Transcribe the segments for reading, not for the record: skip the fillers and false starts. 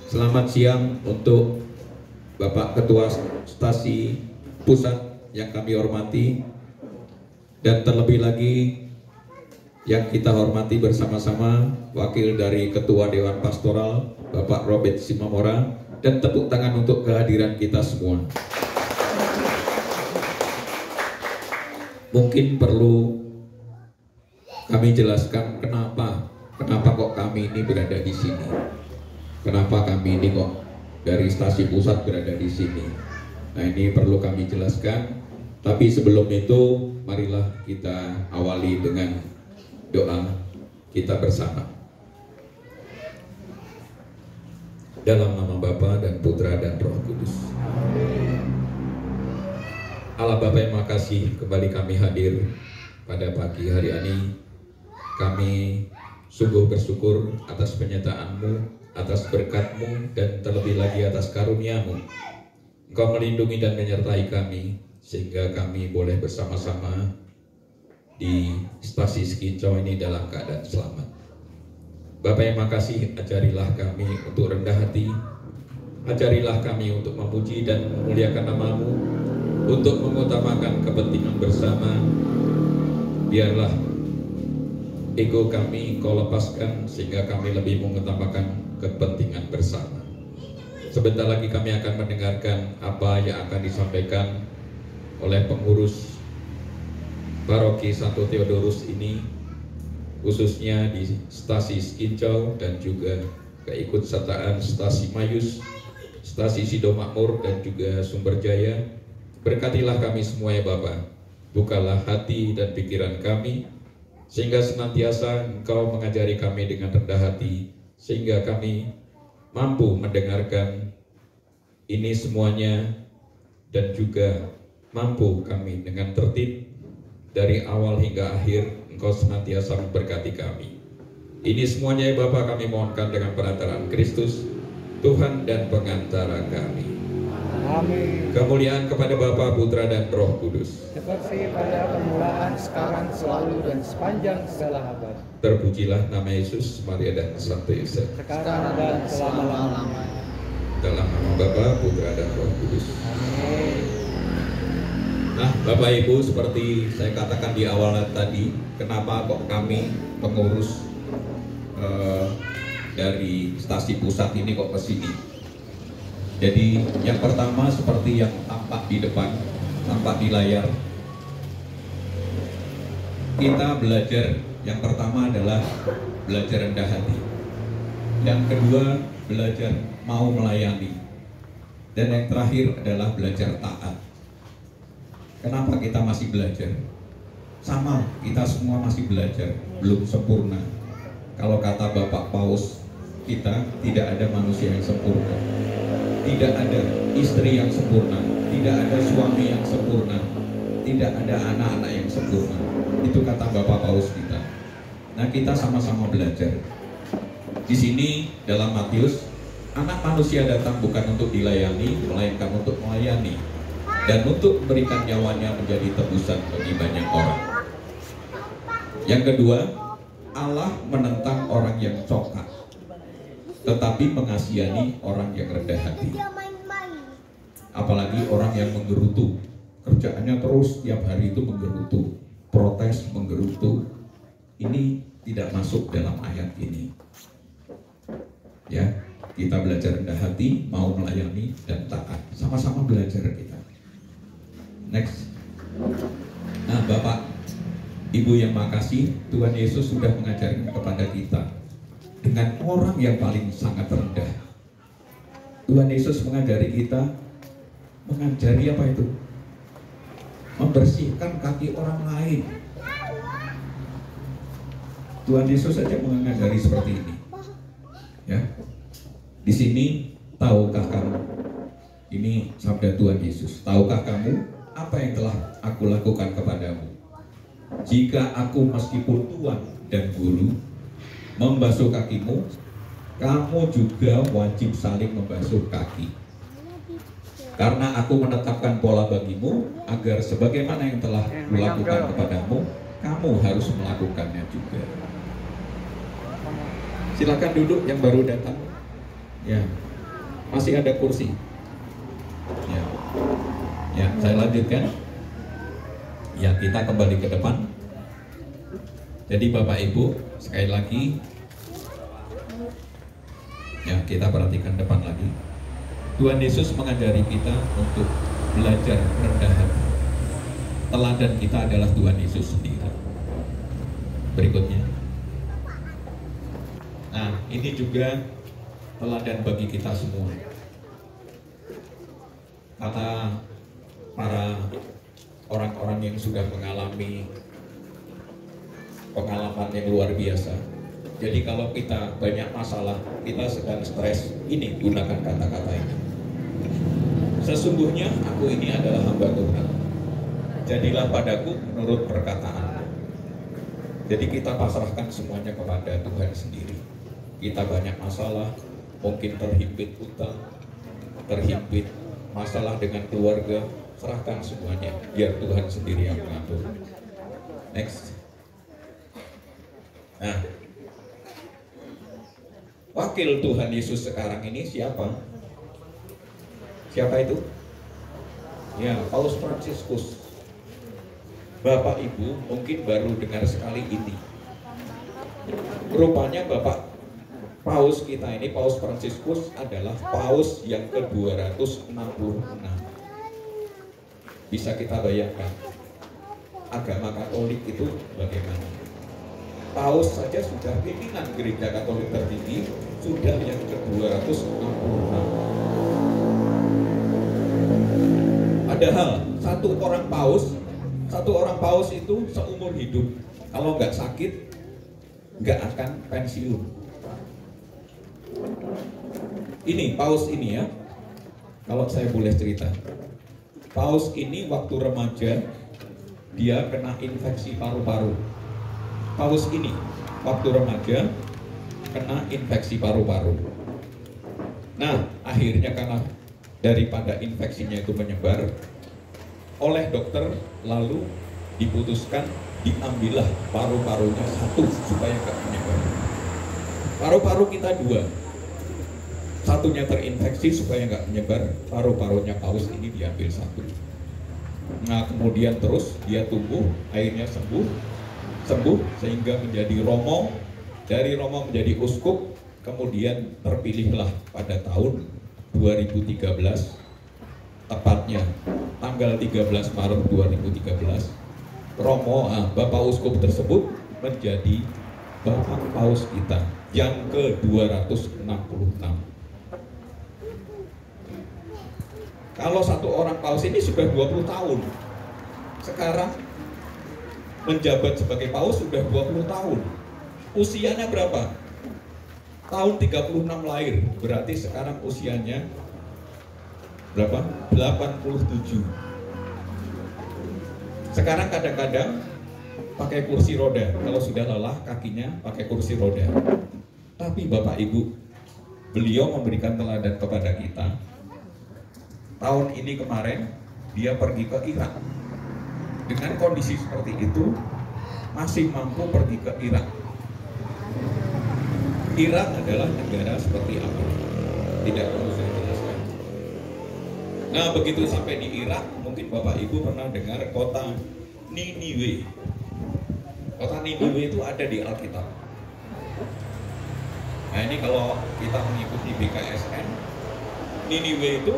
Selamat siang untuk Bapak Ketua Stasi Pusat yang kami hormati, dan terlebih lagi yang kita hormati bersama-sama Wakil dari Ketua Dewan Pastoral Bapak Robert Simamora, dan tepuk tangan untuk kehadiran kita semua. Mungkin perlu kami jelaskan kenapa kok kami ini berada di sini. Kenapa kami ini kok dari Stasi Pusat berada di sini. Nah, ini perlu kami jelaskan. Tapi sebelum itu, marilah kita awali dengan doa kita bersama. Dalam nama Bapa dan Putra dan Roh Kudus. Allah Bapa yang makasih, kembali kami hadir pada pagi hari ini. Kami sungguh bersyukur atas penyertaan-Mu, atas berkat-Mu, dan terlebih lagi atas karunia-Mu. Engkau melindungi dan menyertai kami, sehingga kami boleh bersama-sama di Stasi Skincau ini dalam keadaan selamat. Bapa yang makasih, ajarilah kami untuk rendah hati, ajarilah kami untuk memuji dan memuliakan nama-Mu, untuk mengutamakan kepentingan bersama. Biarlah ego kami Engkau lepaskan, sehingga kami lebih mengutamakan kepentingan bersama. Sebentar lagi kami akan mendengarkan apa yang akan disampaikan oleh pengurus Paroki Santo Theodorus ini, khususnya di Stasi Skincau dan juga keikutsertaan Stasi Mayus, Stasi Sidomakmur, dan juga Sumberjaya. Berkatilah kami semua ya Bapa, bukalah hati dan pikiran kami, sehingga senantiasa Engkau mengajari kami dengan rendah hati, sehingga kami mampu mendengarkan ini semuanya, dan juga mampu kami dengan tertib dari awal hingga akhir. Engkau senantiasa memberkati kami. Ini semuanya ya Bapa kami mohonkan dengan perantaraan Kristus, Tuhan dan pengantara kami. Amin. Kemuliaan kepada Bapa, Putra dan Roh Kudus, Seperti pada permulaan, sekarang, selalu, dan sepanjang segala abad. terpujilah nama Yesus, Maria dan Santo Yosef. Sekarang dan selama-lamanya. Dalam nama Bapa, Putra dan Roh Kudus. Amin. Nah, Bapak Ibu, seperti saya katakan di awal tadi, kenapa kok kami pengurus dari Stasi Pusat ini kok ke sini? Jadi yang pertama seperti yang tampak di depan, tampak di layar, kita belajar. Yang pertama adalah belajar rendah hati. Yang kedua belajar mau melayani. Dan yang terakhir adalah belajar taat. Kenapa kita masih belajar? Sama, kita semua masih belajar, belum sempurna. Kalau kata Bapak Paus kita, tidak ada manusia yang sempurna. Tidak ada istri yang sempurna, tidak ada suami yang sempurna, tidak ada anak-anak yang sempurna. Itu kata Bapak Paus kita. Nah, kita sama-sama belajar. Di sini dalam Matius, anak manusia datang bukan untuk dilayani, melainkan untuk melayani, dan untuk memberikan nyawanya menjadi tebusan bagi banyak orang. Yang kedua, Allah menentang orang yang congkak, tetapi mengasihani orang yang rendah hati. Apalagi orang yang menggerutu, kerjaannya terus tiap hari itu menggerutu, protes, menggerutu. Ini tidak masuk dalam ayat ini. Ya, kita belajar rendah hati, mau melayani, dan taat. Sama-sama belajar kita. Next. Nah, Bapak, Ibu yang makasih, Tuhan Yesus sudah mengajarkan kepada kita dengan orang yang paling sangat rendah. Tuhan Yesus mengajari kita, mengajari apa itu? Membersihkan kaki orang lain. Tuhan Yesus saja mengajari seperti ini. Ya. Di sini, tahukah kamu? Ini sabda Tuhan Yesus. Tahukah kamu apa yang telah aku lakukan kepadamu? Jika aku meskipun tuan dan guru membasuh kakimu, kamu juga wajib saling membasuh kaki. Karena aku menetapkan pola bagimu, agar sebagaimana yang telah kulakukan kepadamu, kamu harus melakukannya juga. Silakan duduk yang baru datang. Ya, Masih ada kursi. Ya, ya, saya lanjutkan. Ya, kita kembali ke depan. Jadi Bapak Ibu, sekali lagi, ya kita perhatikan depan lagi. Tuhan Yesus mengajari kita untuk belajar rendah hati. Teladan kita adalah Tuhan Yesus sendiri. Berikutnya. Nah, ini juga teladan bagi kita semua. Kata para orang-orang yang sudah mengalami pengalaman yang luar biasa. Jadi kalau kita banyak masalah, kita sedang stres, ini gunakan kata-kata ini. Sesungguhnya aku ini adalah hamba Tuhan. Jadilah padaku menurut perkataan. Jadi kita pasrahkan semuanya kepada Tuhan sendiri. Kita banyak masalah, mungkin terhimpit utang, terhimpit masalah dengan keluarga, serahkan semuanya, biar Tuhan sendiri yang mengatur. Next. Nah, wakil Tuhan Yesus sekarang ini siapa? Siapa itu? Ya, Paus Fransiskus. Bapak Ibu mungkin baru dengar sekali ini. Rupanya Bapak Paus kita ini, Paus Fransiskus adalah Paus yang ke-266. Bisa kita bayangkan agama Katolik itu bagaimana? Paus saja sudah pimpinan gereja Katolik tertinggi, sudah yang ke-266. Padahal satu orang paus itu seumur hidup, kalau nggak sakit nggak akan pensiun. Ini paus ini ya, kalau saya boleh cerita, paus ini waktu remaja dia kena infeksi paru-paru. Paus ini waktu remaja kena infeksi paru-paru. Nah, akhirnya karena daripada infeksinya itu menyebar, oleh dokter lalu diputuskan diambillah paru-parunya satu supaya nggak menyebar. Paru-paru kita dua, satunya terinfeksi supaya nggak menyebar, paru-parunya paus ini diambil satu. Nah, kemudian terus dia tumbuh, akhirnya sembuh sehingga menjadi romo, dari romo menjadi uskup, kemudian terpilihlah pada tahun 2013, tepatnya tanggal 13 Maret 2013, romo Bapak Uskup tersebut menjadi Bapak Paus kita yang ke-266. Kalau satu orang paus ini sudah 20 tahun, sekarang menjabat sebagai paus sudah 20 tahun. Usianya berapa? Tahun 36 lahir, berarti sekarang usianya berapa? 87. Sekarang kadang-kadang pakai kursi roda, kalau sudah lelah kakinya pakai kursi roda. Tapi Bapak Ibu, beliau memberikan teladan kepada kita. Tahun ini kemarin dia pergi ke Irak. Dengan kondisi seperti itu masih mampu pergi ke Irak. Irak adalah negara seperti apa? Tidak perlu saya jelaskan. Nah, begitu sampai di Irak, mungkin Bapak Ibu pernah dengar kota Niniwe. Kota Niniwe itu ada di Alkitab. Nah, ini kalau kita mengikuti BKSN, Niniwe itu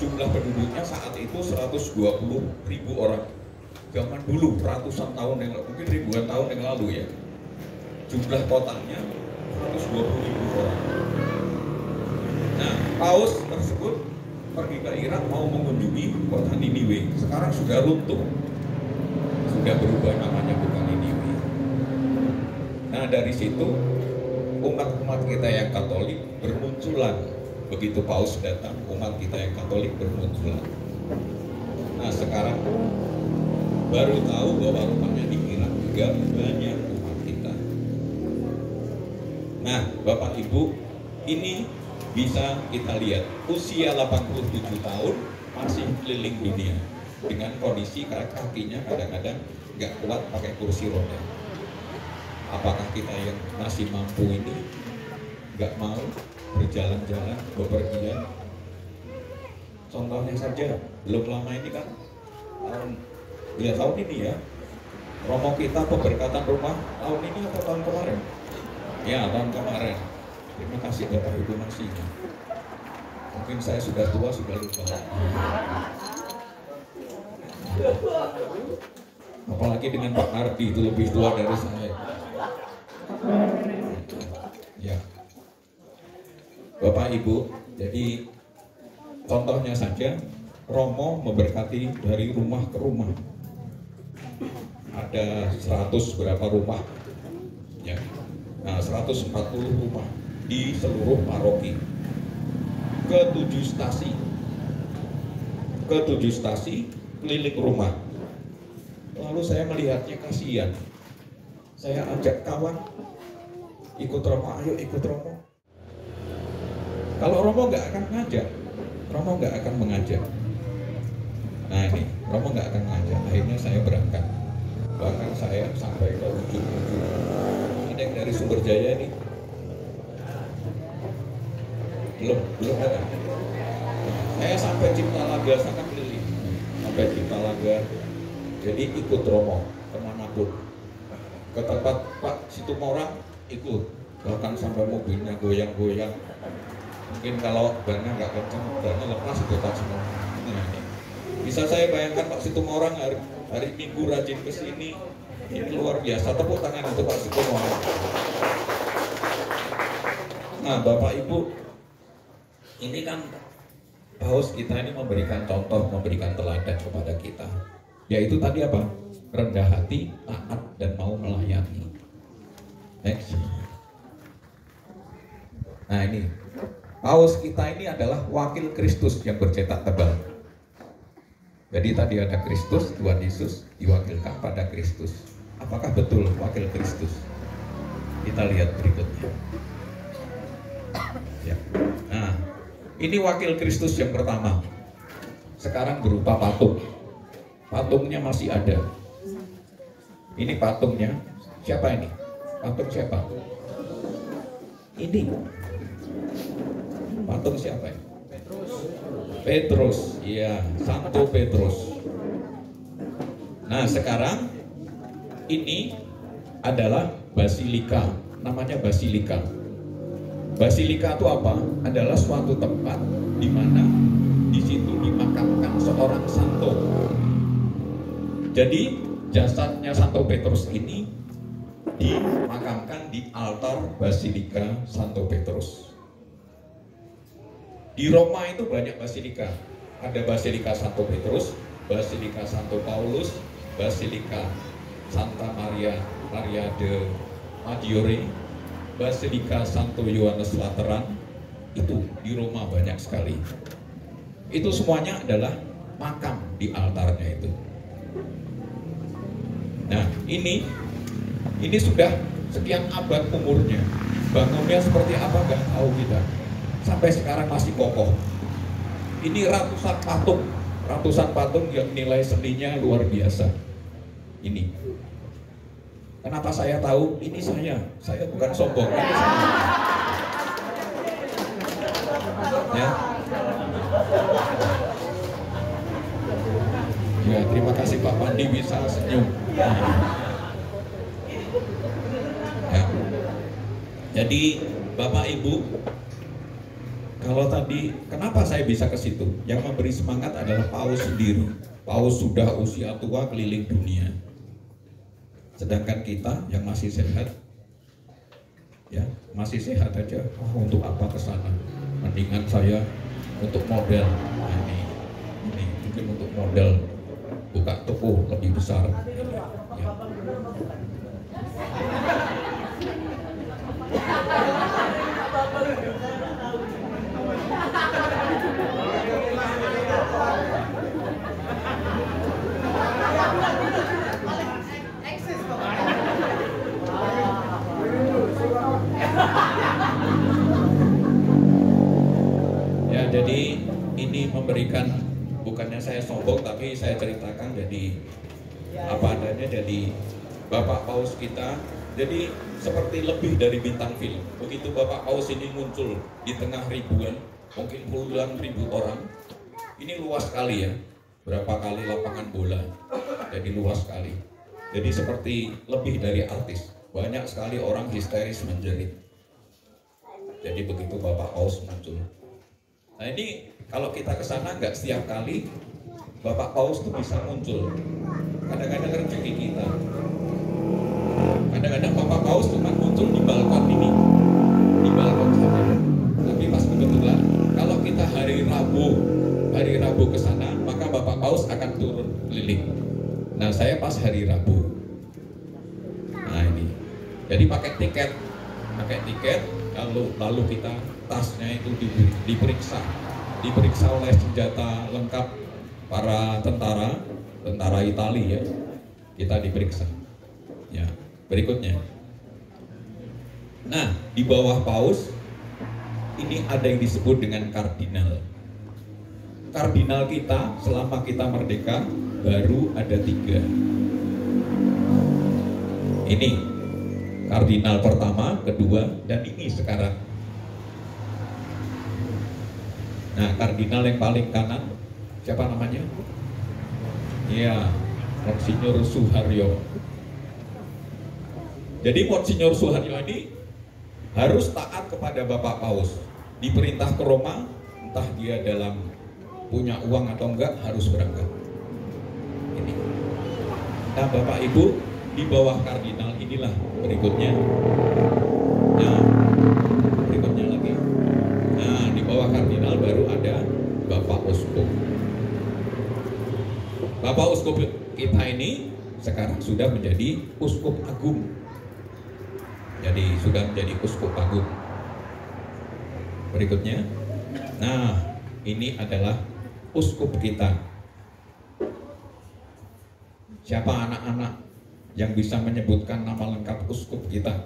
jumlah penduduknya saat itu 120.000 orang. Zaman dulu, ratusan tahun yang lalu, mungkin ribuan tahun yang lalu ya. Jumlah kotanya 120.000 orang. Nah, paus tersebut pergi ke Irak mau mengunjungi kota Niniwe. Sekarang sudah runtuh, sudah berubah namanya bukan Niniwe. Nah, dari situ umat-umat kita yang Katolik bermunculan. Begitu paus datang, umat kita yang Katolik bermunculan. Nah, sekarang baru tahu bahwa rupanya di Irak juga banyak umat kita. Nah, Bapak Ibu, ini bisa kita lihat usia 87 tahun masih keliling dunia dengan kondisi kakinya kadang-kadang nggak kuat pakai kursi roda. Apakah kita yang masih mampu ini nggak mau? berjalan-jalan, bepergian. Contohnya saja, belum lama ini kan tahun ini ya, romo kita pemberkatan rumah tahun ini atau tahun kemarin? Ya, tahun kemarin. Terima kasih Bapak Ibu masih ingat. Mungkin saya sudah tua, sudah lupa. Apalagi dengan Pak Nardi, itu lebih tua dari saya. Ya, Bapak Ibu, jadi contohnya saja, romo memberkati dari rumah ke rumah. Ada 100 berapa rumah? Ya, nah 140 rumah di seluruh paroki. Ke 7 stasi keliling rumah. Lalu saya melihatnya kasihan. Saya ajak kawan, ikut romo, ayo ikut romo. Kalau romo nggak akan ngajak, romo nggak akan mengajak. Nah ini, romo nggak akan mengajak. Akhirnya saya berangkat. Bahkan saya sampai ke ujung. Ada yang dari Sumberjaya nih. Belum ada. Saya sampai Ciptalaga, sangat keliling. Sampai Ciptalaga. Jadi ikut romo kemanapun. Ke tempat Pak Situmorang ikut. Bahkan sampai mobilnya goyang-goyang. Mungkin kalau bannya nggak kencang, bannya lepas itu tak semua. Nah, ini. Bisa saya bayangkan Pak Situmorang hari Minggu rajin ke sini. Ini luar biasa. Tepuk tangan untuk Pak Situmorang. Nah, Bapak Ibu, ini kan Paus kita ini memberikan contoh, memberikan teladan kepada kita. Yaitu tadi apa? Rendah hati, taat, dan mau melayani. Next. Nah ini, Paus kita ini adalah wakil Kristus yang bercetak tebal. Jadi tadi ada Kristus, Tuhan Yesus diwakilkan pada Kristus. Apakah betul wakil Kristus? Kita lihat berikutnya. Ya. Nah, ini wakil Kristus yang pertama. Sekarang berupa patung. Patungnya masih ada. Ini patungnya. Siapa ini? Patung siapa? Ini. Patung siapa ini? Petrus. Iya, Santo Petrus. Nah, sekarang ini adalah basilika. Namanya basilika. Basilika itu apa? Adalah suatu tempat di mana di situ dimakamkan seorang santo. Jadi jasadnya Santo Petrus ini dimakamkan di altar Basilika Santo Petrus. Di Roma itu banyak basilika. Ada Basilika Santo Petrus, Basilika Santo Paulus, Basilika Santa Maria de Maggiore, Basilika Santo Yohanes Lateran. Itu di Roma banyak sekali. Itu semuanya adalah makam di altarnya itu. Nah, ini sudah sekian abad umurnya. Bangunnya seperti apa nggak tahu kita. Sampai sekarang masih kokoh. Ini ratusan patung yang nilai seninya luar biasa. Ini. Kenapa saya tahu? Ini saya bukan sombong. Ini saya. Ya. Ya, terima kasih Pak Pandi bisa senyum. Ya. Jadi Bapak Ibu, kalau tadi kenapa saya bisa ke situ? Yang memberi semangat adalah Paus sendiri. Paus sudah usia tua keliling dunia. Sedangkan kita yang masih sehat, ya masih sehat aja. Untuk apa ke sana? Mendingan saya untuk model. Nah, ini mungkin untuk model buka toko lebih besar. Ya. Ya, jadi ini memberikan, bukannya saya sombong tapi saya ceritakan jadi apa adanya. Jadi Bapak Paus kita Jadi seperti lebih dari bintang film. Begitu Bapak Paus ini muncul di tengah ribuan, mungkin puluhan ribu orang, ini luas sekali ya. Berapa kali lapangan bola, jadi luas sekali. Jadi seperti lebih dari artis. Banyak sekali orang histeris menjerit. Jadi begitu Bapak Paus muncul. Nah ini kalau kita ke sana nggak setiap kali Bapak Paus itu bisa muncul. Kadang-kadang rezeki kita. Kadang-kadang Bapak Paus cuma muncul di balkon ini, di balkon saja. Tapi pas kebetulan kalau kita hari Rabu ke sana, maka Bapak Paus akan turun keliling. Nah saya pas hari Rabu. Nah ini, jadi pakai tiket, lalu kita tasnya itu diperiksa oleh senjata lengkap para tentara Italia ya. Kita diperiksa. Ya. Berikutnya. Nah, di bawah paus ini ada yang disebut dengan kardinal. Kardinal kita selama kita merdeka baru ada 3. Ini kardinal pertama, kedua, dan ini sekarang. Nah, kardinal yang paling kanan siapa namanya? Iya, Monsinyur Suharyo. Jadi Monsinyur Suharyo ini harus taat kepada Bapak Paus. Diperintah ke Roma, entah dia dalam punya uang atau enggak, harus berangkat. Ini. Nah Bapak Ibu, di bawah kardinal inilah berikutnya. Nah, berikutnya lagi. Nah, di bawah kardinal baru ada Bapak Uskup. Bapak Uskup kita ini sekarang sudah menjadi Uskup Agung. Jadi sudah menjadi Uskup Agung. Berikutnya, nah ini adalah uskup kita. Siapa anak-anak yang bisa menyebutkan nama lengkap uskup kita?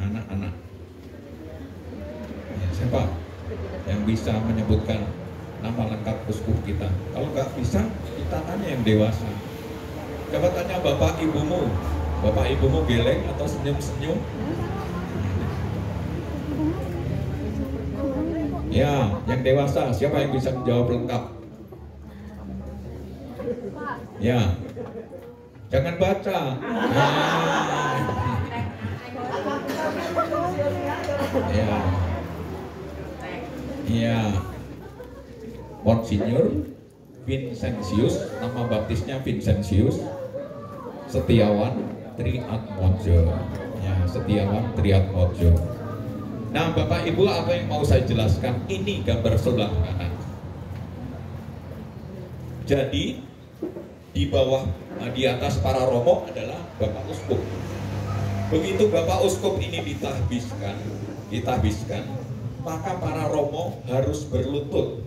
Anak-anak. Ya, siapa yang bisa menyebutkan nama lengkap uskup kita? Kalau nggak bisa, kita tanya yang dewasa. Coba tanya bapak ibumu. Bapak ibumu geleng atau senyum-senyum? Ya, yang dewasa, siapa yang bisa menjawab lengkap? Ya, jangan baca. Ya, ya, Monsinyur Vincentius, nama baptisnya Vincentius Setiawan Triatmojo. Ya, Setiawan Triatmojo. Nah, Bapak Ibu, apa yang mau saya jelaskan? Ini gambar sebelah kanan. Jadi di bawah, di atas para romo adalah Bapak Uskup. Begitu Bapak Uskup ini ditahbiskan, maka para romo harus berlutut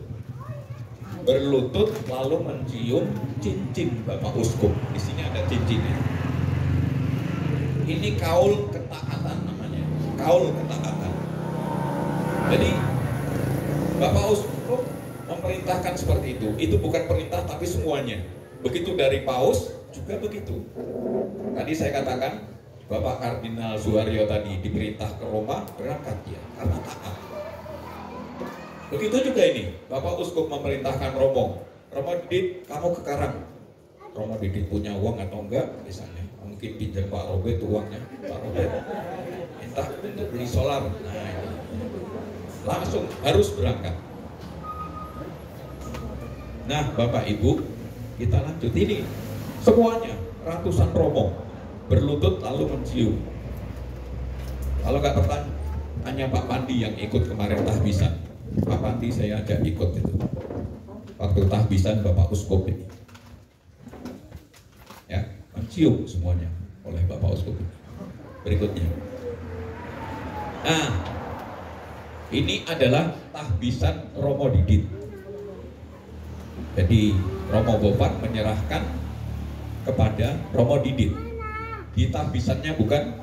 lalu mencium cincin Bapak Uskup. Di sini ada cincinnya. Ini kaul ketaatan namanya, kaul ketaatan. Jadi Bapak Uskup memerintahkan seperti itu. Itu bukan perintah tapi semuanya. Begitu dari Paus juga begitu. Tadi saya katakan Bapak Kardinal Suharyo tadi diperintah ke Roma, berangkat ya karena taat. Begitu juga ini, Bapak Uskup memerintahkan Romo Didit, kamu ke Karang. Romo Didit punya uang atau enggak misalnya, mungkin pinjam Pak Robert uangnya, Pak Robert minta untuk beli solar. Nah ini langsung harus berangkat. Nah Bapak Ibu, kita lanjut ini semuanya ratusan romo berlutut lalu mencium. Kalau nggak tanya Pak Pandi yang ikut kemarin tahbisan, Pak Pandi saya ajak ikut itu waktu tahbisan Bapak Uskup ini, ya mencium semuanya oleh Bapak Uskup ini. Berikutnya, nah ini adalah tahbisan Romo Didit. Jadi Romo Bofat menyerahkan kepada Romo Didit. Di tahbisannya bukan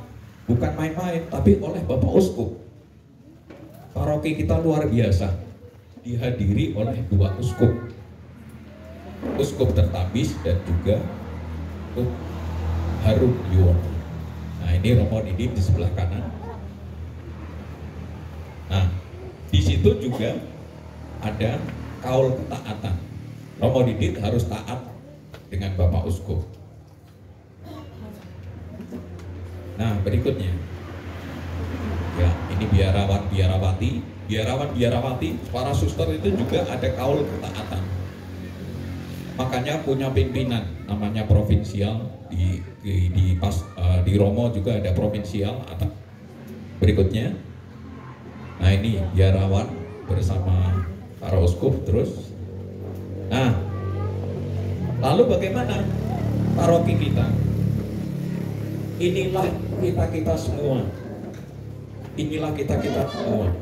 main-main, tapi oleh Bapak Uskup. Paroki kita luar biasa, dihadiri oleh 2 uskup, Uskup tertabis dan juga Uskup Harum Yuwono. Nah, ini Romo Didit di sebelah kanan. Nah, di situ juga ada kaul ketaatan. Romo Didit harus taat dengan Bapak Uskup. Nah, berikutnya. Ya, ini biarawan biarawati. Biarawan biarawati, para suster itu juga ada kaul ketaatan. Makanya punya pimpinan namanya provinsial di Romo juga ada provinsial atau berikutnya. Nah, ini biarawan bersama para uskup terus. Nah, lalu bagaimana paroki kita? Inilah kita semua. Inilah kita semua.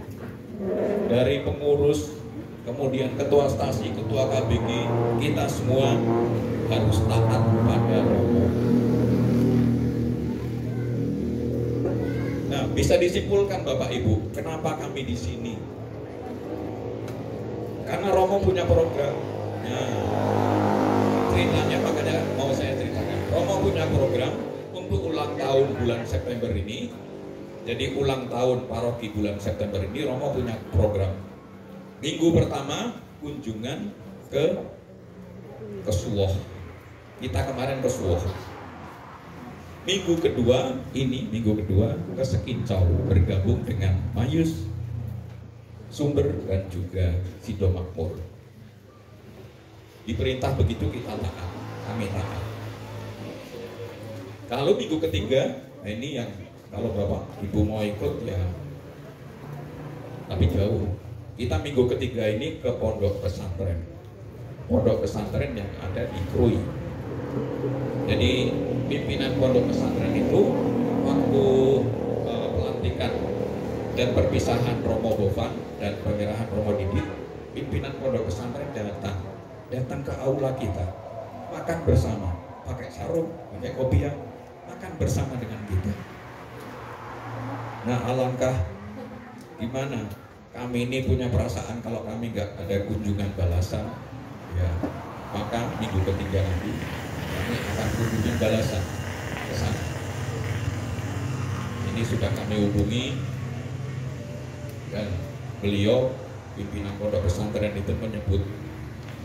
Dari pengurus, kemudian ketua stasi, ketua KBG, kita semua harus taat pada Romo. Nah, bisa disimpulkan Bapak Ibu, kenapa kami di sini? Karena Romo punya program. Nah, ceritanya makanya mau saya ceritakan. Romo punya program untuk ulang tahun bulan September ini. Jadi ulang tahun paroki bulan September ini Romo punya program. Minggu pertama kunjungan ke Suwoh. Kita kemarin ke Suwoh. Minggu kedua ke Sekincau bergabung dengan Mayus, Sumber dan juga Sido Makmur. Diperintah begitu kita taat, kami taat. Kalau minggu ketiga, nah ini yang kalau Bapak Ibu mau ikut ya, tapi jauh. Kita minggu ketiga ini ke pondok pesantren. Pondok pesantren yang ada di Krui. Jadi pimpinan pondok pesantren itu waktu pelantikan dan perpisahan Romo Bovan dan penyerahan Romo Didit, pimpinan pondok pesantren datang ke aula kita, makan bersama, pakai sarung, pakai kopiah, makan bersama dengan kita. Nah, alangkah gimana kami ini punya perasaan kalau kami nggak ada kunjungan balasan, ya maka minggu ketiga nanti kami akan kunjungan balasan ke sana. Ini sudah kami hubungi dan beliau pimpinan pondok pesantren itu menyebut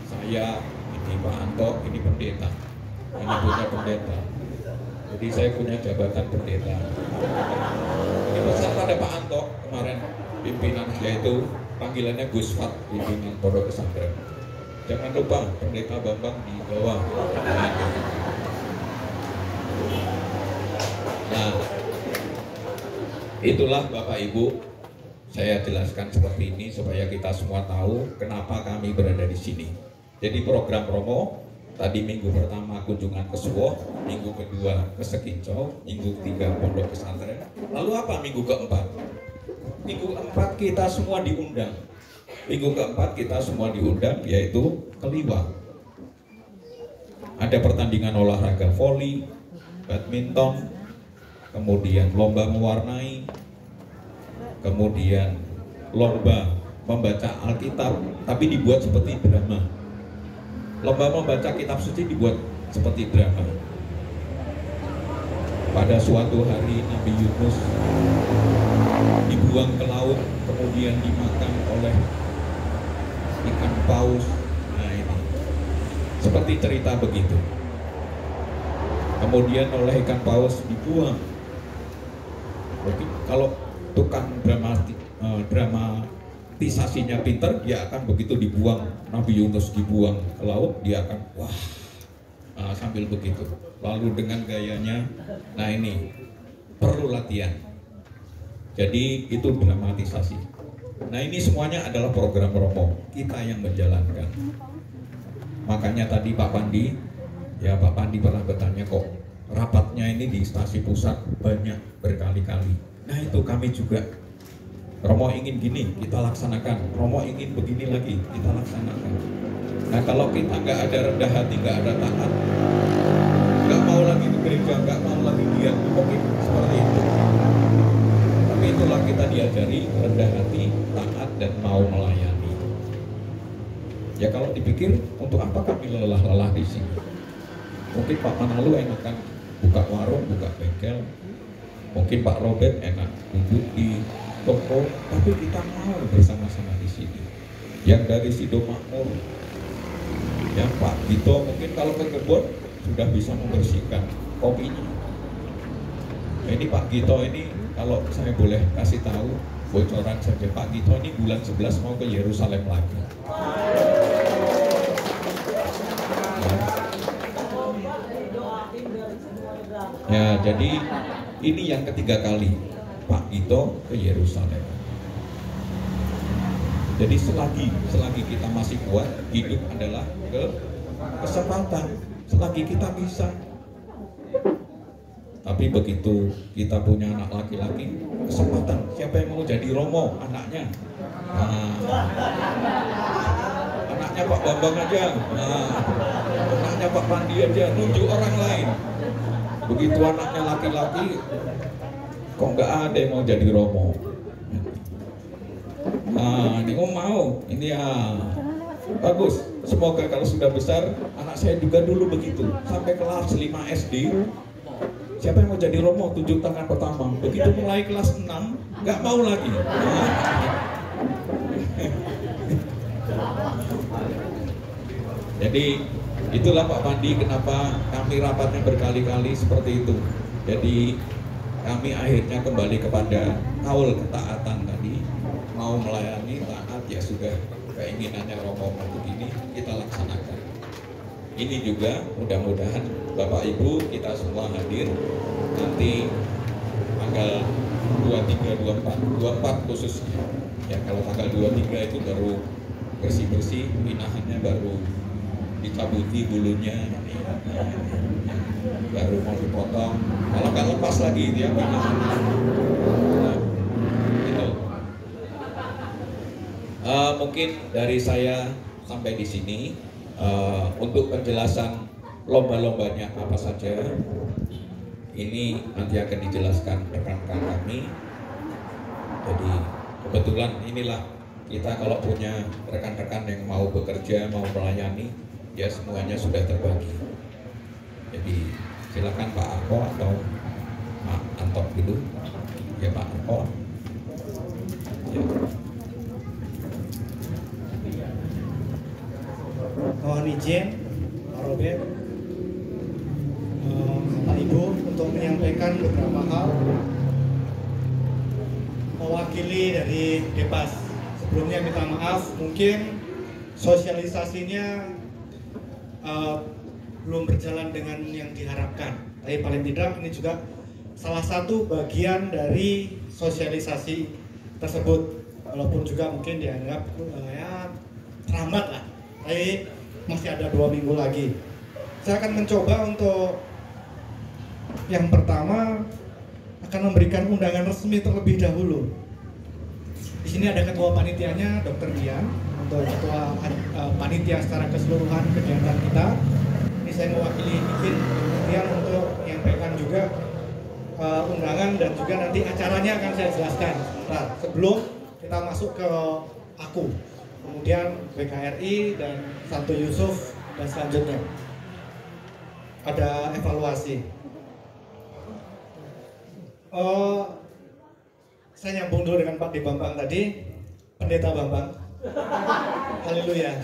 saya, ini Pak Anto, ini pendeta, menyebutnya pendeta. Jadi saya punya jabatan pendeta. Ini pesan pada Pak Anto kemarin pimpinan yaitu panggilannya Gus Fat, pimpinan pondok pesantren. Jangan lupa pendeta Bambang di bawah. Nah, itulah Bapak Ibu, saya jelaskan seperti ini supaya kita semua tahu kenapa kami berada di sini. Jadi program Romo tadi minggu pertama kunjungan ke Suwoh, minggu kedua ke Sekincau, minggu ketiga pondok pesantren. Lalu apa minggu keempat? Minggu keempat kita semua diundang. Minggu keempat kita semua diundang yaitu ke Liwa. Ada pertandingan olahraga voli, badminton, kemudian lomba mewarnai, kemudian lomba membaca Alkitab tapi dibuat seperti drama. Lomba membaca kitab suci dibuat seperti drama. Pada suatu hari Nabi Yunus dibuang ke laut, kemudian dimakan oleh ikan paus. Nah, ini seperti cerita begitu. Kemudian oleh ikan paus dibuang. Jadi kalau tukang dramatisasinya pinter, dia akan begitu dibuang. Nabi Yunus dibuang ke laut, dia akan wah, sambil begitu. Lalu dengan gayanya, nah ini perlu latihan. Jadi itu dramatisasi. Nah, ini semuanya adalah program Romo, kita yang menjalankan. Makanya tadi Pak Pandi, ya Pak Pandi pernah bertanya kok rapatnya ini di stasi pusat banyak berkali-kali. Nah, itu kami juga. Romo ingin gini, kita laksanakan. Romo ingin begini lagi, kita laksanakan. Nah, kalau kita nggak ada rendah hati, nggak ada taat, nggak mau lagi ke gereja, nggak mau lagi giat, mungkin seperti itu. Tapi itulah kita diajari rendah hati, taat, dan mau melayani. Ya kalau dipikir, untuk apa kami lelah-lelah di sini? Mungkin Pak Manalu enakan buka warung, buka bengkel, Mungkin Pak Robert enak duduk di toko, tapi kita mau bersama-sama di sini. Yang dari Sido Makmur, yang Pak Gito mungkin kalau ke kebun sudah bisa membersihkan kopinya. Nah, ini Pak Gito ini kalau saya boleh kasih tahu bocoran saja, Pak Gito ini bulan 11 mau ke Yerusalem lagi. Ya, jadi ini yang ketiga kali Pak Gito ke Yerusalem. Jadi selagi kita masih kuat, hidup adalah kesempatan. Selagi kita bisa. Tapi begitu kita punya anak laki-laki, kesempatan. Siapa yang mau jadi Romo anaknya? Nah, anaknya Pak Bambang aja. Nah, anaknya Pak Pandi aja. Nunjuk orang lain. Begitu anaknya laki-laki, kok nggak ada yang mau jadi Romo? Nah, ini mau, ini ya bagus. Semoga kalau sudah besar, anak saya juga dulu begitu, sampai kelas 5 SD. Siapa yang mau jadi Romo? Tunjuk tangan pertama. Begitu mulai kelas 6, nggak mau lagi. Nah. Jadi itulah Pak Pandi kenapa kami rapatnya berkali-kali seperti itu. Jadi kami akhirnya kembali kepada kaul ketaatan tadi. Mau melayani, taat, ya sudah, keinginannya Romo begini kita laksanakan. Ini juga mudah-mudahan Bapak Ibu kita semua hadir nanti tanggal 23, 24 khususnya. Ya, kalau tanggal 23 itu baru bersih-bersih, pinahannya baru dicabuti bulunya, baru mau dipotong, kalau nggak lepas lagi dia pinahannya. Nah, gitu. Mungkin dari saya sampai di sini. Untuk penjelasan lomba-lombanya apa saja, ini nanti akan dijelaskan rekan-rekan kami. Jadi kebetulan inilah kita kalau punya rekan-rekan yang mau bekerja, mau melayani, ya semuanya sudah terbagi. Jadi silakan Pak Arko atau Pak Antok dulu. Ya Pak Arko. Ya. Mohon izin, Pak Robert, Bapak Ibu untuk menyampaikan beberapa hal mewakili dari Depas. Sebelumnya minta maaf, mungkin sosialisasinya belum berjalan dengan yang diharapkan. Tapi paling tidak ini juga salah satu bagian dari sosialisasi tersebut. Walaupun juga mungkin dianggap ya terlambat lah. Tapi masih ada 2 minggu lagi. Saya akan mencoba untuk yang pertama akan memberikan undangan resmi terlebih dahulu. Di sini ada ketua panitianya, Dr. Dian, untuk ketua panitia secara keseluruhan kegiatan kita. Ini saya mewakili izin Dian untuk menyampaikan juga undangan dan juga nanti acaranya akan saya jelaskan. Nah, sebelum kita masuk ke aku. Kemudian BKRI dan Santo Yusuf dan selanjutnya ada evaluasi. Saya nyambung dulu dengan Pak Di Bambang tadi, Pendeta Bambang. Haleluya.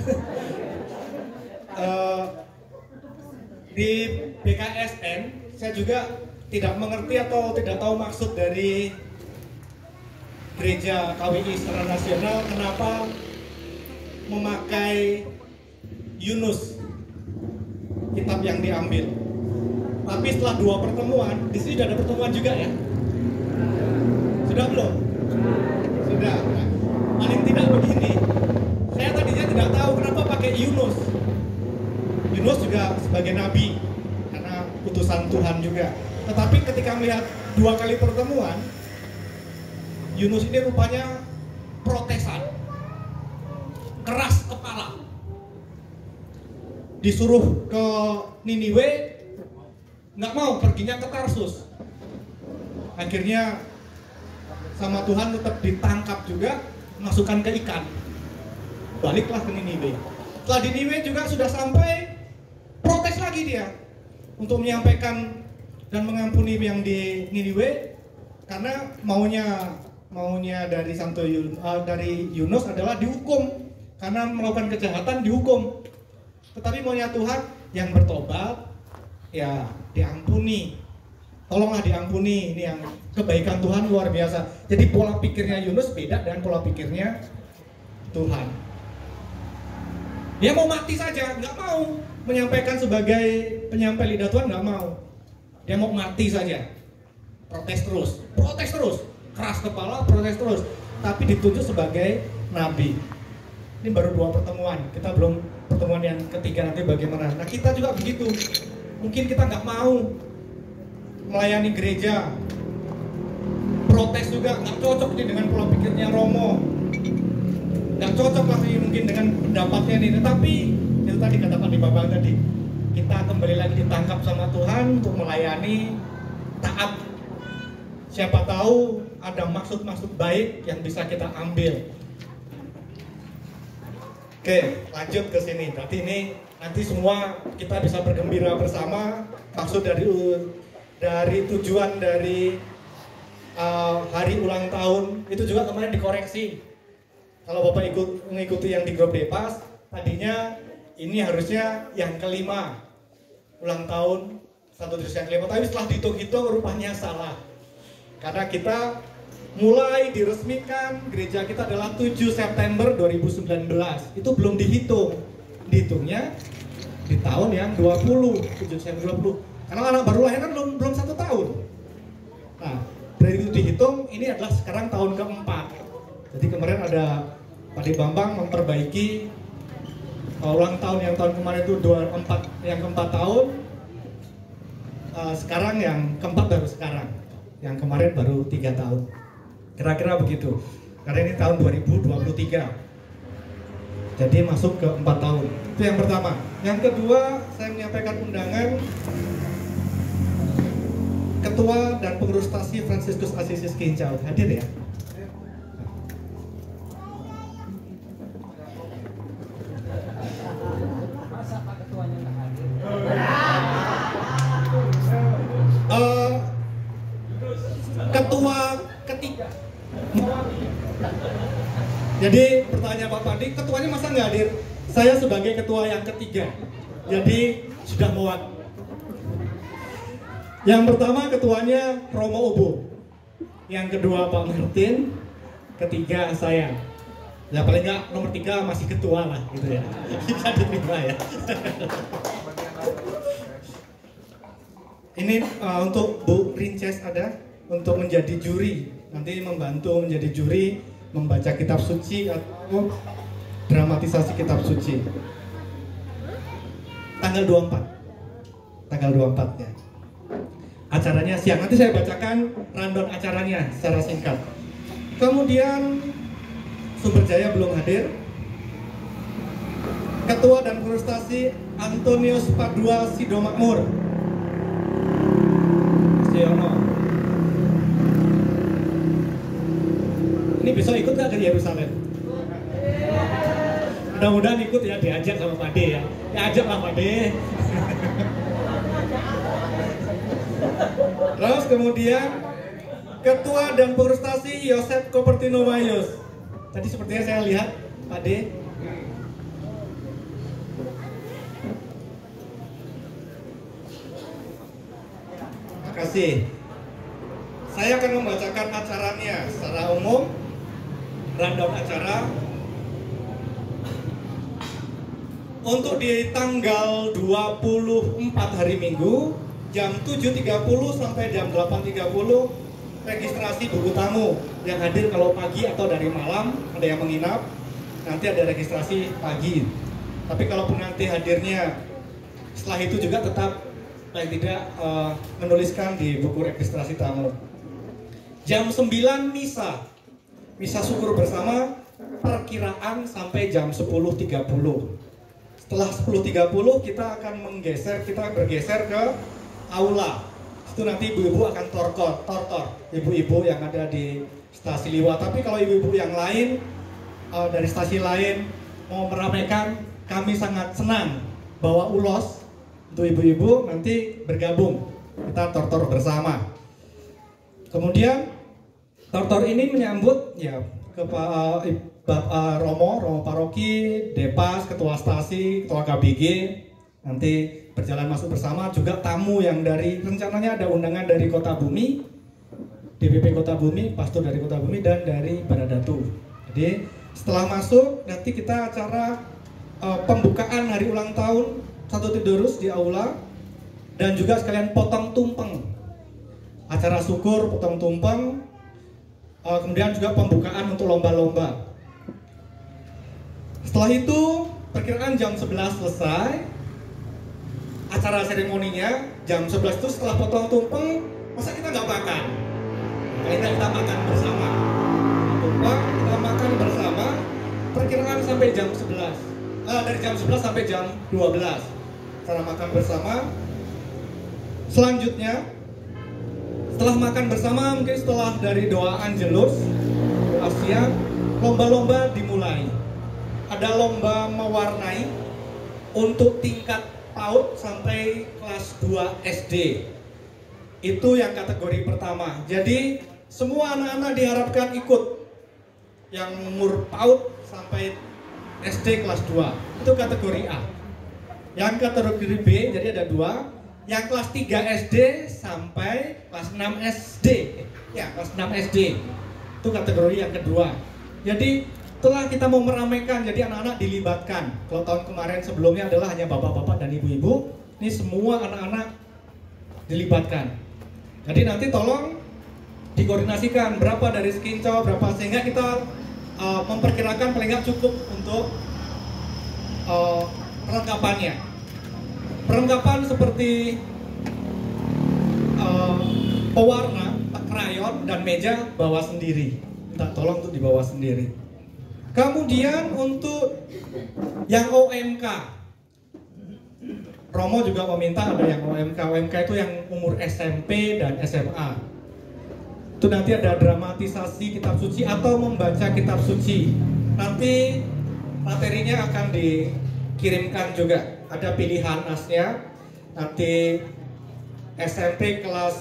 Di BKSN saya juga tidak mengerti atau tidak tahu maksud dari Gereja KWI secara nasional kenapa memakai Yunus, kitab yang diambil. Tapi setelah 2 pertemuan, di sini sudah ada pertemuan juga ya? Sudah belum? Sudah. Nah, paling tidak begini, saya tadinya tidak tahu kenapa pakai Yunus. Yunus juga sebagai nabi, karena utusan Tuhan juga. Tetapi ketika melihat 2 kali pertemuan, Yunus ini rupanya protesan. Keras kepala, disuruh ke Niniwe, nggak mau, perginya ke Tarsus. Akhirnya sama Tuhan tetap ditangkap juga, masukkan ke ikan, baliklah ke Niniwe. Setelah di Niniwe juga sudah sampai, protes lagi dia untuk menyampaikan dan mengampuni yang di Niniwe. karena maunya dari dari Yunus adalah dihukum karena melakukan kejahatan, dihukum. Tetapi maunya Tuhan yang bertobat ya diampuni. Tolonglah diampuni. Ini yang kebaikan Tuhan luar biasa. Jadi pola pikirnya Yunus beda dengan pola pikirnya Tuhan. Dia mau mati saja, nggak mau menyampaikan sebagai penyampai lidah Tuhan, nggak mau. Dia mau mati saja. Protes terus, keras kepala, protes terus. Tapi ditunjuk sebagai nabi. Ini baru 2 pertemuan, kita belum pertemuan yang ketiga nanti bagaimana. Nah kita juga begitu. Mungkin kita nggak mau melayani gereja, protes juga nggak cocok nih dengan pola pikirnya Romo, nggak cocok lagi mungkin dengan pendapatnya nih. Tetapi itu tadi kata Pak Babang tadi, kita kembali lagi ditangkap sama Tuhan untuk melayani, taat. Siapa tahu ada maksud-maksud baik yang bisa kita ambil. Oke, lanjut ke sini. Berarti ini nanti semua kita bisa bergembira bersama. Maksud dari tujuan dari hari ulang tahun itu juga kemarin dikoreksi. Kalau Bapak mengikuti yang di grup Depas, tadinya ini harusnya yang kelima ulang tahun 1 Agustus yang kelima. Tapi setelah dihitung-hitung rupanya salah. Karena kita mulai diresmikan gereja kita adalah 7 September 2019. Itu belum dihitung. Dihitungnya di tahun yang 20, 7 September 20. Karena anak baru lahir kan belum 1 tahun. Nah, dari itu dihitung ini adalah sekarang tahun keempat. Jadi kemarin ada Pak Bambang memperbaiki ulang tahun yang tahun kemarin itu 24, yang keempat tahun. Sekarang yang keempat baru sekarang. Yang kemarin baru 3 tahun. Kira-kira begitu. Karena ini tahun 2023. Jadi masuk ke 4 tahun. Itu yang pertama. Yang kedua, saya menyampaikan undangan Ketua dan Pengurus Stasi Fransiskus Assisi Kincau. Hadir ya? Masa Pak Ketuanya nggak hadir? Ketua ketiga. Jadi pertanyaan Pak Pandi, ketuanya masa nggak hadir? Saya sebagai ketua yang ketiga, jadi sudah muat. Yang pertama ketuanya Romo Ubu, yang kedua Pak Martin, ketiga saya. Ya paling nggak nomor 3 masih ketua lah gitu ya. Bisa diterima ya. Ini untuk Bu Rinces ada untuk menjadi juri, nanti membantu menjadi juri membaca kitab suci atau dramatisasi kitab suci. Tanggal 24 ya. Acaranya siang, nanti saya bacakan rundown acaranya secara singkat. Kemudian Sumber Jaya belum hadir. Ketua dan Pengurus Stasi Antonius Padua Sidomakmur. Siono. Ini besok ikut nggak ke Yerusalem? Mudah-mudahan ikut ya, diajak sama Pak D ya. Diajak lah Pak D. Terus kemudian Ketua dan Pengurus Stasi Yosef Kopertino Mayus. Tadi sepertinya saya lihat Pak D. Terima kasih. Saya akan membacakan acaranya secara umum, rundown acara. Untuk di tanggal 24 hari Minggu jam 7.30 sampai jam 8.30 registrasi buku tamu. Yang hadir kalau pagi atau dari malam, ada yang menginap, nanti ada registrasi pagi. Tapi kalaupun nanti hadirnya setelah itu juga tetap paling tidak menuliskan di buku registrasi tamu. Jam 9 misa syukur bersama, perkiraan sampai jam 10.30. Setelah 10.30 kita akan bergeser ke aula. Itu nanti ibu-ibu akan tortor ibu-ibu yang ada di stasi Liwa. Tapi kalau ibu-ibu yang lain dari stasi lain mau meramaikan, kami sangat senang bawa ulos untuk ibu-ibu nanti bergabung, kita tortor bersama. Kemudian Tortor ini menyambut ya Bapak Romo Paroki, Depas, Ketua Stasi, Ketua KBG, nanti berjalan masuk bersama, juga tamu yang dari, rencananya ada undangan dari Kota Bumi, DPP Kota Bumi, pastor dari Kota Bumi, dan dari Baradatu. Jadi setelah masuk, nanti kita acara pembukaan hari ulang tahun Santo Theodorus di aula, dan juga sekalian potong tumpeng, acara syukur, potong tumpeng, kemudian juga pembukaan untuk lomba-lomba. Setelah itu perkiraan jam 11 selesai acara seremoninya. Jam 11 itu setelah potong tumpeng, masa kita nggak makan? Kali ini kita makan bersama. Tumpeng kita makan bersama. Perkiraan sampai jam 11. Dari jam 11 sampai jam 12. Cara makan bersama. Selanjutnya, setelah makan bersama, mungkin setelah dari doa Angelus, doa siang, lomba-lomba dimulai. Ada lomba mewarnai untuk tingkat PAUD sampai kelas 2 SD. Itu yang kategori pertama. Jadi semua anak-anak diharapkan ikut. Yang umur PAUD sampai SD kelas 2. Itu kategori A. Yang kategori B, jadi ada 2. Yang kelas 3 SD sampai kelas 6 SD. Ya, kelas 6 SD. Itu kategori yang kedua. Jadi setelah kita mau meramaikan, jadi anak-anak dilibatkan. Kalau tahun kemarin sebelumnya adalah hanya bapak-bapak dan ibu-ibu, ini semua anak-anak dilibatkan. Jadi nanti tolong dikoordinasikan berapa dari skincau, berapa, sehingga kita memperkirakan paling nggak cukup untuk perlengkapannya. Perlengkapan seperti pewarna, krayon, dan meja bawa sendiri. Minta tolong untuk dibawa sendiri. Kemudian untuk yang OMK, Romo juga meminta ada yang OMK. OMK itu yang umur SMP dan SMA. Itu nanti ada dramatisasi kitab suci atau membaca kitab suci. Nanti materinya akan dikirimkan juga. Ada pilihan nasnya. Nanti SMP kelas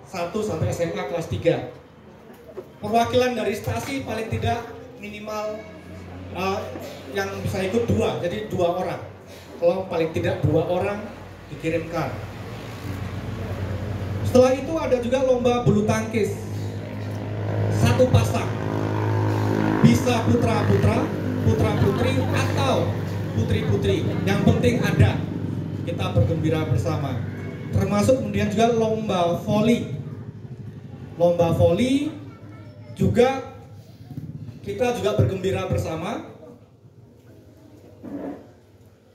1 sampai SMA kelas 3. Perwakilan dari stasi paling tidak minimal yang bisa ikut 2, jadi 2 orang. Kalau paling tidak 2 orang dikirimkan. Setelah itu ada juga lomba bulu tangkis 1 pasang. Bisa putra-putra, putra-putri, atau putri-putri. Yang penting ada, kita bergembira bersama. Termasuk kemudian juga lomba voli. Lomba voli juga kita juga bergembira bersama.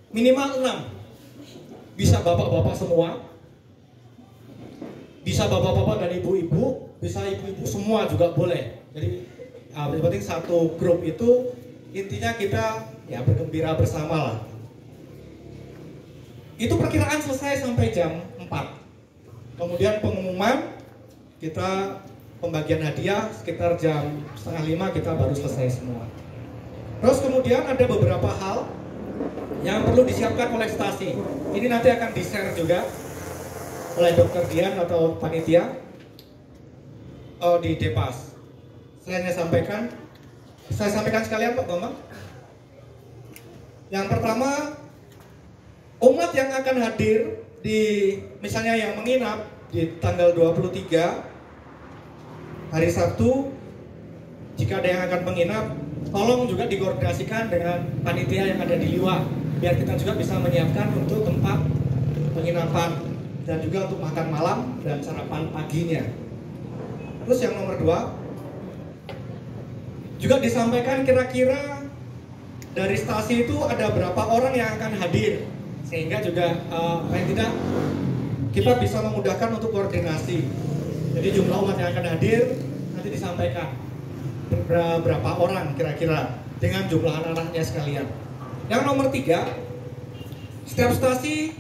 Minimal 6. Bisa bapak-bapak semua, bisa bapak-bapak dan ibu-ibu, bisa ibu-ibu semua juga boleh. Jadi yang penting satu grup itu intinya kita ya bergembira bersama lah. Itu perkiraan selesai sampai jam 4. Kemudian pengumuman, kita pembagian hadiah sekitar jam 4:30 kita baru selesai semua. Terus kemudian ada beberapa hal yang perlu disiapkan oleh stasi. Ini nanti akan di-share juga oleh Dr. Dian atau panitia di Depas. Saya sampaikan sekalian Pak Bambang. Yang pertama, umat yang akan hadir di misalnya yang menginap di tanggal 23 hari Sabtu, jika ada yang akan menginap, tolong juga dikoordinasikan dengan panitia yang ada di Liwa, biar kita juga bisa menyiapkan untuk tempat penginapan dan juga untuk makan malam dan sarapan paginya. Terus yang nomor 2, juga disampaikan kira-kira dari stasi itu ada berapa orang yang akan hadir, sehingga juga paling tidak kita bisa memudahkan untuk koordinasi. Jadi jumlah umat yang akan hadir nanti disampaikan berapa orang kira-kira dengan jumlah anak-anaknya sekalian. Yang nomor 3, setiap stasi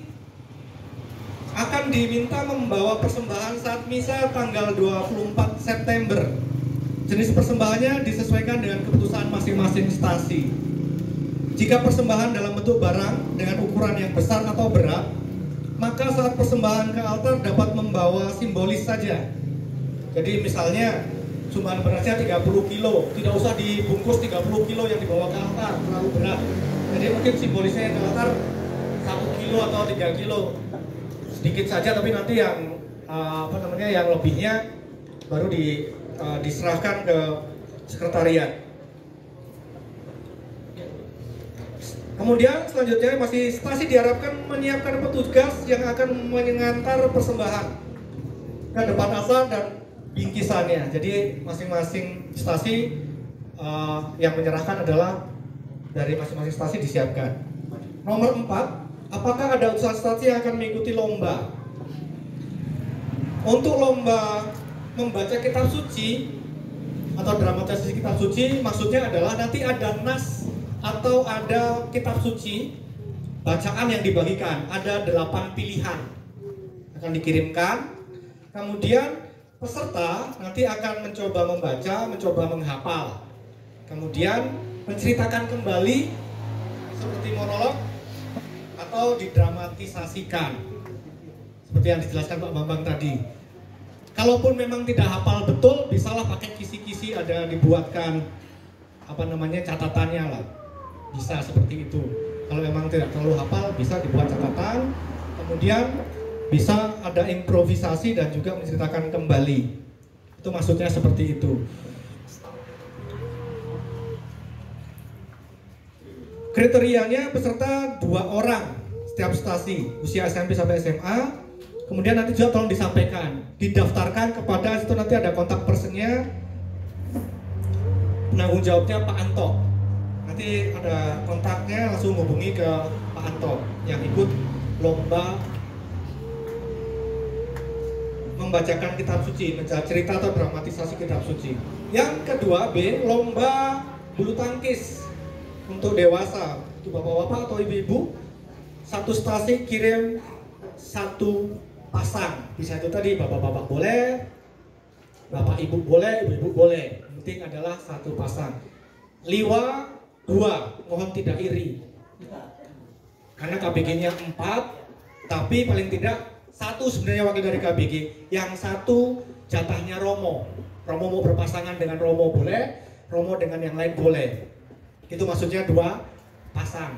akan diminta membawa persembahan saat misa tanggal 24 September. Jenis persembahannya disesuaikan dengan keputusan masing-masing stasi. Jika persembahan dalam bentuk barang dengan ukuran yang besar atau berat, maka saat persembahan ke altar dapat membawa simbolis saja. Jadi misalnya sumbangan berasnya 30 kilo, tidak usah dibungkus 30 kilo yang dibawa ke altar, terlalu berat. Jadi mungkin simbolisnya yang ke altar 1 kilo atau 3 kilo, sedikit saja, tapi nanti yang yang lebihnya baru diserahkan ke sekretariat. Kemudian selanjutnya masih stasi diharapkan menyiapkan petugas yang akan mengantar persembahan ke depan altar dan bingkisannya. Jadi masing-masing stasi yang menyerahkan adalah dari masing-masing stasi disiapkan. Nomor 4, apakah ada utusan stasi yang akan mengikuti lomba? Untuk lomba membaca kitab suci atau dramatisasi kitab suci, maksudnya adalah nanti ada nas atau ada kitab suci bacaan yang dibagikan, ada 8 pilihan akan dikirimkan. Kemudian peserta nanti akan mencoba membaca, mencoba menghafal, kemudian menceritakan kembali seperti monolog atau didramatisasikan seperti yang dijelaskan Pak Bambang tadi. Kalaupun memang tidak hafal betul, bisalah pakai kisi-kisi, ada dibuatkan catatannya lah, bisa seperti itu. Kalau memang tidak terlalu hafal, bisa dibuat catatan, kemudian bisa ada improvisasi dan juga menceritakan kembali. Itu maksudnya seperti itu. Kriterianya peserta 2 orang setiap stasi, usia SMP sampai SMA. Kemudian nanti juga tolong disampaikan, didaftarkan kepada situ, nanti ada kontak personnya, penanggung jawabnya Pak Anto. Nanti ada kontaknya, langsung hubungi ke Pak Anto yang ikut lomba membacakan kitab suci, cerita atau dramatisasi kitab suci. Yang kedua B, lomba bulu tangkis untuk dewasa, untuk bapak-bapak atau ibu-ibu. Satu stasi kirim 1 pasang, bisa itu tadi bapak-bapak boleh, bapak ibu boleh, ibu-ibu boleh. Yang penting adalah 1 pasang. Liwa 2, mohon tidak iri. Karena KBG-nya 4, tapi paling tidak 1 sebenarnya wakil dari KBG, yang 1 jatahnya Romo. Romo mau berpasangan dengan Romo boleh, Romo dengan yang lain boleh. Itu maksudnya 2 pasang.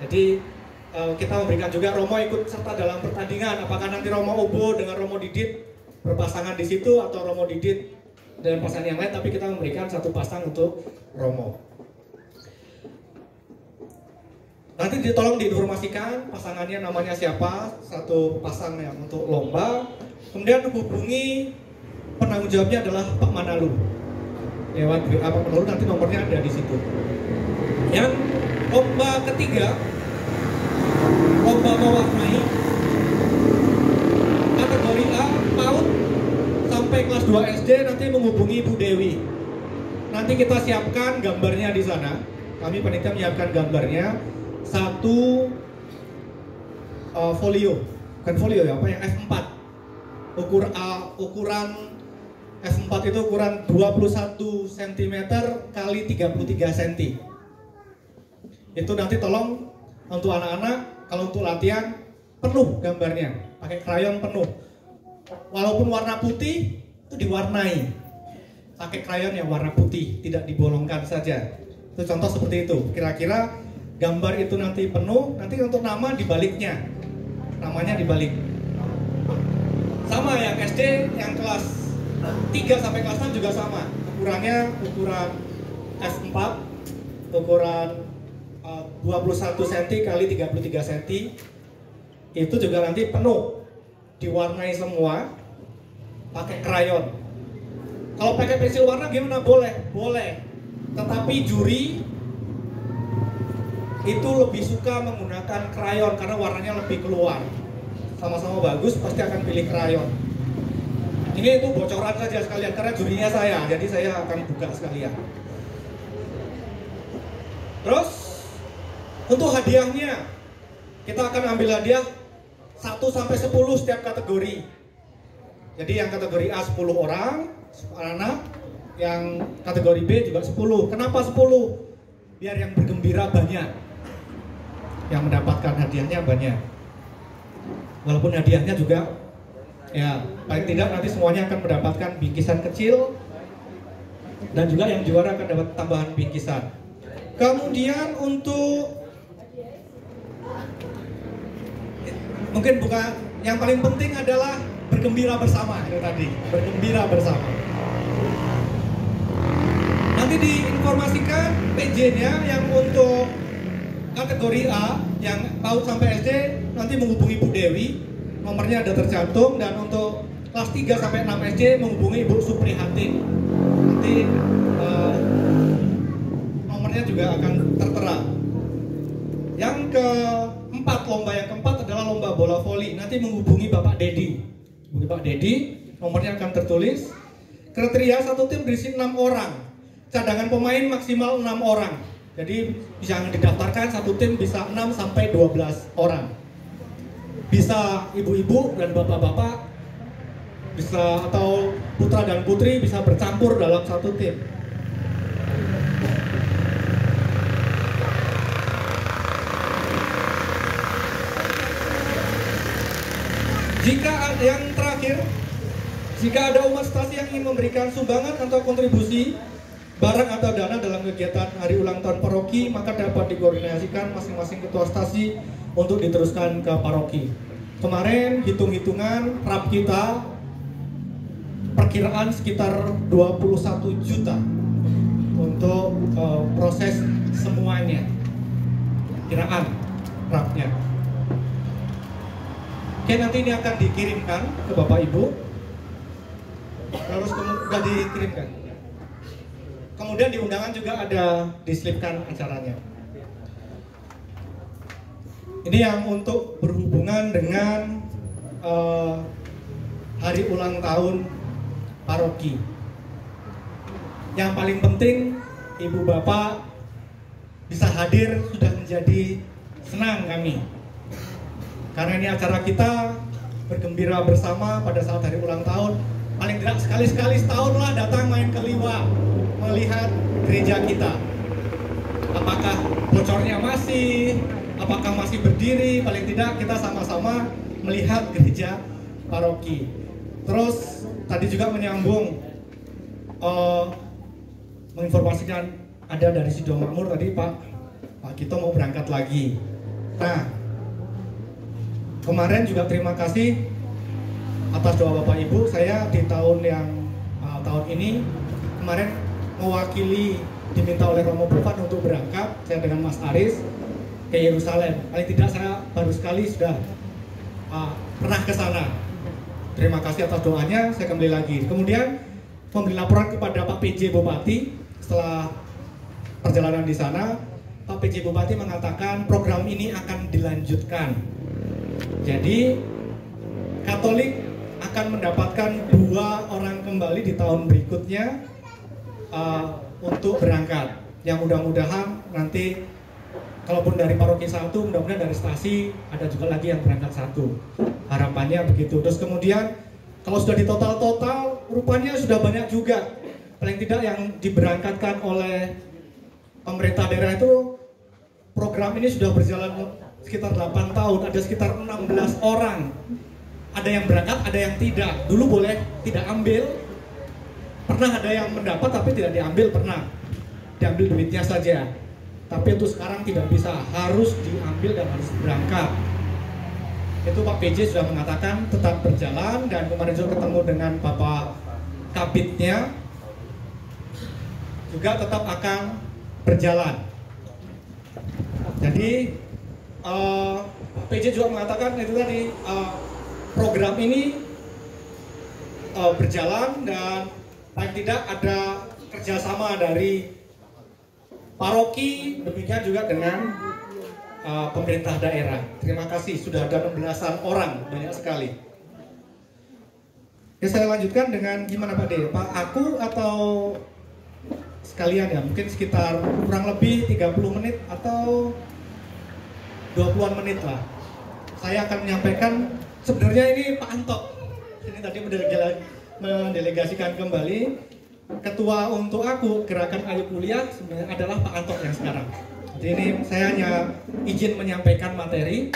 Jadi kita memberikan juga Romo ikut serta dalam pertandingan. Apakah nanti Romo Obo dengan Romo Didit berpasangan di situ atau Romo Didit dengan pasangan yang lain, tapi kita memberikan 1 pasang untuk Romo. Nanti tolong diinformasikan pasangannya namanya siapa, 1 pasang yang untuk lomba. Kemudian hubungi penanggung jawabnya adalah Pak Manalu. Lewat WA Pak Manalu, nanti nomornya ada di situ. Yang lomba ketiga, lomba mewarnai, kategori A PAUD sampai kelas 2 SD, nanti menghubungi Bu Dewi. Nanti kita siapkan gambarnya di sana. Kami panitia menyiapkan gambarnya 1 folio, bukan folio ya, apa yang F4. Ukuran F4 itu ukuran 21 cm kali 33 cm. Itu nanti tolong untuk anak-anak, kalau untuk latihan penuh gambarnya, pakai krayon penuh. Walaupun warna putih itu diwarnai, pakai krayon yang warna putih, tidak dibolongkan saja. Itu contoh seperti itu. Kira-kira gambar itu nanti penuh, nanti untuk nama dibaliknya, namanya dibalik. Sama yang SD, yang kelas 3 sampai kelas 6 juga sama. Ukurannya ukuran F4, ukuran 21 cm kali 33 cm. Itu juga nanti penuh, diwarnai semua, pakai krayon. Kalau pakai pensil warna gimana? Boleh, boleh. Tetapi juri itu lebih suka menggunakan krayon karena warnanya lebih keluar. Sama-sama bagus, pasti akan pilih krayon. Ini itu bocoran saja sekalian karena jurinya saya, jadi saya akan buka sekalian. Terus untuk hadiahnya, kita akan ambil hadiah 1 sampai 10 setiap kategori. Jadi yang kategori A 10 orang, anak, yang kategori B juga 10. Kenapa 10? Biar yang bergembira banyak, yang mendapatkan hadiahnya banyak. Walaupun hadiahnya juga, ya paling tidak nanti semuanya akan mendapatkan bingkisan kecil Dan juga yang juara akan dapat tambahan bingkisan. Kemudian untuk mungkin bukan yang paling penting adalah bergembira bersama itu tadi, bergembira bersama. Nanti diinformasikan PJ-nya yang untuk kategori A yang PAUD sampai SD nanti menghubungi Bu Dewi, nomornya ada tercantum, dan untuk kelas 3 sampai 6 SD menghubungi Ibu Suprihatin. Nanti nomornya juga akan tertera. Yang keempat, lomba yang keempat adalah lomba bola voli. Nanti menghubungi Bapak Dedi. Hubungi Pak Dedi, nomornya akan tertulis. Kriteria satu tim berisi 6 orang. Cadangan pemain maksimal 6 orang. Jadi bisa didaftarkan satu tim bisa 6 sampai 12 orang. Bisa ibu-ibu dan bapak-bapak, bisa atau putra dan putri bisa bercampur dalam satu tim. Jika yang terakhir, jika ada umat stasi yang ingin memberikan sumbangan atau kontribusi barang atau dana dalam kegiatan hari ulang tahun paroki, maka dapat dikoordinasikan masing-masing ketua stasi untuk diteruskan ke paroki. Kemarin hitung-hitungan RAP kita perkiraan sekitar 21 juta untuk proses semuanya, kiraan RAP-nya. Oke, nanti ini akan dikirimkan ke Bapak Ibu. Terus sudah dikirimkan. Kemudian di undangan juga ada diselipkan acaranya. Ini yang untuk berhubungan dengan hari ulang tahun paroki. Yang paling penting Ibu Bapak bisa hadir sudah menjadi senang kami. Karena ini acara kita bergembira bersama pada saat hari ulang tahun. Paling tidak sekali-sekali setahun lah datang main ke Liwa, melihat gereja kita. Apakah bocornya masih, apakah masih berdiri, paling tidak kita sama-sama melihat gereja paroki. Terus tadi juga menyambung menginformasikan ada dari Sidomakmur tadi Pak Kito mau berangkat lagi. Nah, kemarin juga terima kasih atas doa Bapak Ibu. Saya di tahun ini kemarin mewakili diminta oleh Romo Bufat untuk berangkat, saya dengan Mas Aris ke Yerusalem. Paling tidak saya baru sekali sudah pernah ke sana. Terima kasih atas doanya, saya kembali lagi. Kemudian memberi laporan kepada Pak PJ Bupati setelah perjalanan di sana. Pak PJ Bupati mengatakan program ini akan dilanjutkan. Jadi Katolik akan mendapatkan 2 orang kembali di tahun berikutnya untuk berangkat. Yang mudah-mudahan nanti kalaupun dari paroki 1, mudah-mudahan dari stasi ada juga lagi yang berangkat 1. Harapannya begitu. Terus kemudian kalau sudah di total rupanya sudah banyak juga. Paling tidak yang diberangkatkan oleh pemerintah daerah itu, program ini sudah berjalan sekitar 8 tahun, ada sekitar 16 orang. Ada yang berangkat, ada yang tidak. Dulu boleh tidak ambil, pernah ada yang mendapat tapi tidak diambil, pernah diambil duitnya saja. Tapi itu sekarang tidak bisa, harus diambil dan harus berangkat. Itu Pak PJ sudah mengatakan tetap berjalan, dan kemarin juga ketemu dengan Bapak Kabitnya juga tetap akan berjalan. Jadi PJ juga mengatakan itu tadi program ini berjalan, dan paling tidak ada kerjasama dari paroki, demikian juga dengan pemerintah daerah. Terima kasih, sudah ada 16-an orang, banyak sekali. Ya, saya lanjutkan dengan gimana Pak D? Pak, aku atau sekalian ya, mungkin sekitar kurang lebih 30 menit atau 20-an menit lah. Saya akan menyampaikan, sebenarnya ini Pak Antok, ini tadi mendelegasikan kembali. Ketua untuk aku, Gerakan Ayo Kuliah, sebenarnya adalah Pak Antok yang sekarang. Jadi ini saya hanya izin menyampaikan materi.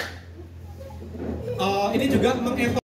Ini juga mengevaluasi